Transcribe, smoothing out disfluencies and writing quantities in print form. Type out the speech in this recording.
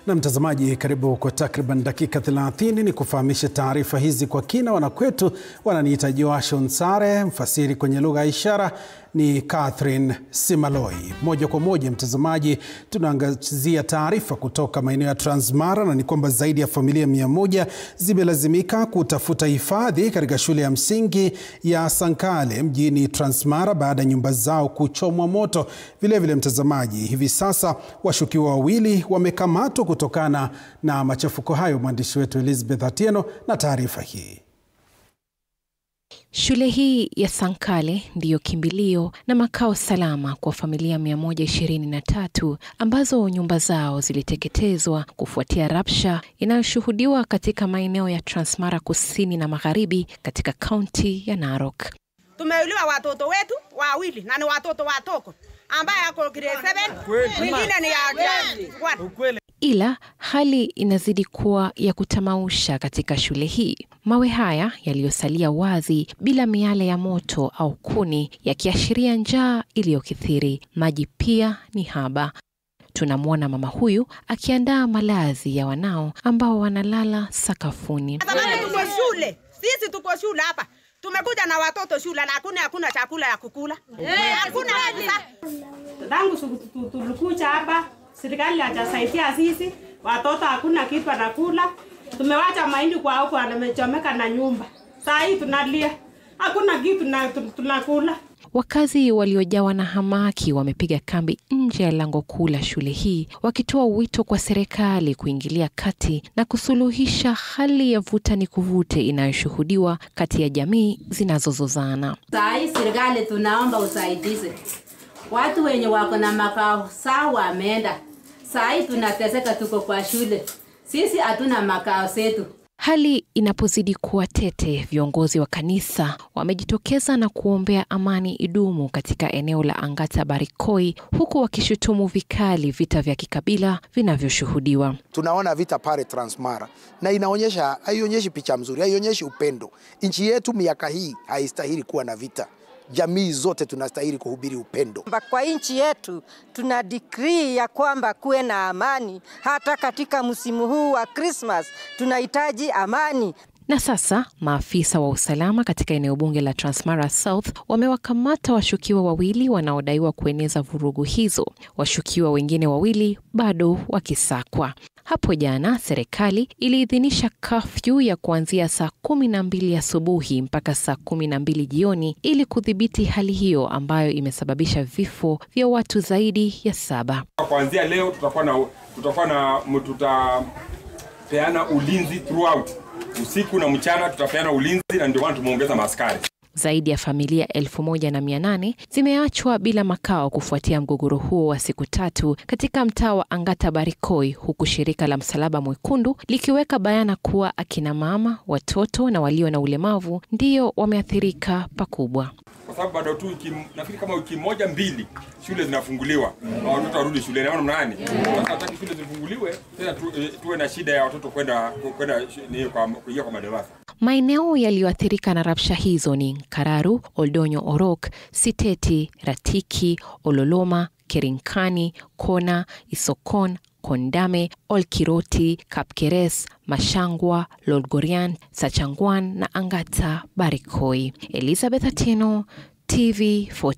Na mtazamaji, karibu kwa takriban dakika 30 ni kufahamisha taarifa hizi kwa kina. Wanakwetu wananiita Joasho Nsare, mfasiri kwenye lugha ya ishara ni Catherine Simaloi. Moja kwa moja mtazamaji, tunaangazia taarifa kutoka maeneo ya Transmara, na ni kwamba zaidi ya familia 100 zimelazimika kutafuta hifadhi katika shule ya msingi ya Sankale mjini Transmara baada ya nyumba zao kuchomwa moto. Vile mtazamaji, hivi sasa washukiwa wawili wamekamatwa kutokana na machafuko hayo. Mwandishi wetu Elizabeth Atieno na taarifa hii. Shule hii ya Sankale ndiyo kimbilio na makao salama kwa familia 123 ambazo nyumba zao ziliteketezwa kufuatia rabsha inayoshuhudiwa katika maeneo ya Transmara kusini na magharibi katika kaunti ya Narok. Tumeuliwa watoto wetu wawili na ni watoto watoko ambaye ako grade 7, mwingine ni ya 1. Ila hali inazidi kuwa ya kutamausha katika shule hii. Mawe haya yaliyosalia wazi bila miale ya moto au kuni yakiashiria njaa iliyokithiri. Maji pia ni haba. Tunamwona mama huyu akiandaa malazi ya wanao ambao wanalala sakafuni. Tuko shule. Sisi tuko shule hapa. Tumekuja na watoto shule na hakuna chakula ya kukula. Hakuna kabisa. Tangu tulikuja hapa, serikali hajasaidia sisi, watoto hakuna kitu wanakula. Tumewacha mahindi kwa huko amechomeka na nyumba. Sasa hii tunalia. Hakuna kitu tunakula. Wakazi waliojawa na hamaki wamepiga kambi nje ya lango kuu la shule hii, wakitoa wito kwa serikali kuingilia kati na kusuluhisha hali ya vuta ni kuvute inayoshuhudiwa kati ya jamii zinazozozana. Sasa hii serikali tunaomba usaidizi. Watu wenye wako na makao sawa wameenda. Sasa hii tunateseka, tuko kwa shule. Sisi hatuna makao yetu. Hali inapozidi kuwa tete, viongozi wa kanisa wamejitokeza na kuombea amani idumu katika eneo la Angata Barikoi, huku wakishutumu vikali vita vya kikabila vinavyoshuhudiwa. Tunaona vita pale Transmara na haionyeshi picha mzuri, haionyeshi upendo. Nchi yetu miaka hii haistahili kuwa na vita. Jamii zote tunastahili kuhubiri upendo. Kwa nchi yetu tuna decree ya kwamba kuwe na amani. Hata katika msimu huu wa Christmas tunahitaji amani. Na sasa maafisa wa usalama katika eneo bunge la Transmara South wamewakamata washukiwa wawili wanaodaiwa kueneza vurugu hizo. Washukiwa wengine wawili bado wakisakwa. Hapo jana serikali iliidhinisha kafyu ya kuanzia saa 12 asubuhi mpaka saa 12 jioni ili kudhibiti hali hiyo ambayo imesababisha vifo vya watu zaidi ya 7. Kuanzia leo tutapeana ulinzi throughout. Usiku na mchana tutapeana ulinzi, na ndio maana tumeongeza maaskari. Zaidi ya familia 1800 zimeachwa bila makao kufuatia mgogoro huo wa siku 3 katika mtaa wa Angata Barikoi, huku shirika la Msalaba Mwekundu likiweka bayana kuwa akina mama, watoto na walio na ulemavu ndio wameathirika pakubwa. Kwa sababu bado tu nafikiri kama wiki 1-2 shule zinafunguliwa na watoto warudi shule. Naona mnaani. Sasa hataki shule zifunguliwe tena tuwe na shida ya watoto kwenda kuingia kwa madarasa. Maeneo yaliyoathirika na rabsha hizo ni Kararu, Oldonyo Orok, Siteti, Ratiki, Ololoma, Kerinkani, Kona, Isokon, Kondame, Olkiroti, Kapkeres, Mashangwa, Lolgorian, Sachangwan na Angata Barikoi. Elizabeth Atieno, TV 40.